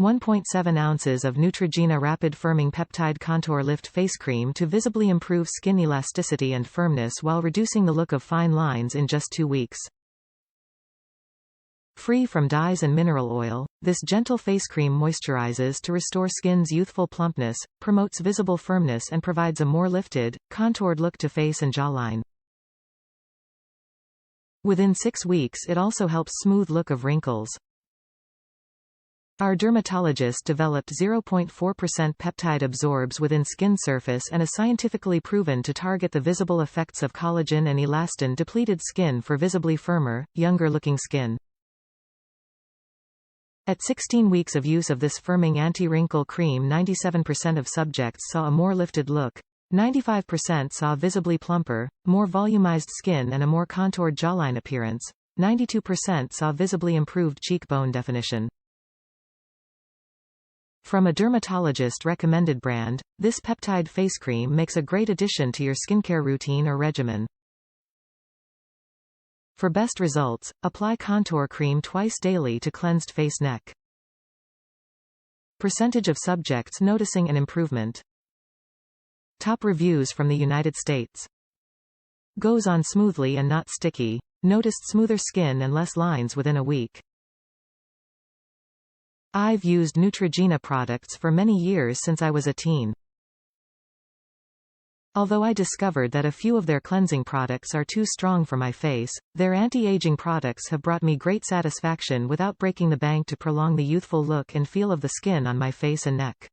1.7 ounces of Neutrogena Rapid Firming Peptide Contour Lift Face Cream to visibly improve skin elasticity and firmness while reducing the look of fine lines in just 2 weeks. Free from dyes and mineral oil, this gentle face cream moisturizes to restore skin's youthful plumpness, promotes visible firmness and provides a more lifted, contoured look to face and jawline. Within 6 weeks it also helps smooth look of wrinkles. Our dermatologist developed 0.4% peptide absorbs within skin surface and is scientifically proven to target the visible effects of collagen and elastin depleted skin for visibly firmer, younger-looking skin. At 16 weeks of use of this firming anti-wrinkle cream, 97% of subjects saw a more lifted look, 95% saw visibly plumper, more volumized skin and a more contoured jawline appearance, 92% saw visibly improved cheekbone definition. From a dermatologist-recommended brand, this peptide face cream makes a great addition to your skincare routine or regimen. For best results, apply contour cream twice daily to cleansed face neck. Percentage of subjects noticing an improvement. Top reviews from the United States. Goes on smoothly and not sticky. Noticed smoother skin and less lines within a week. I've used Neutrogena products for many years since I was a teen. Although I discovered that a few of their cleansing products are too strong for my face, their anti-aging products have brought me great satisfaction without breaking the bank to prolong the youthful look and feel of the skin on my face and neck.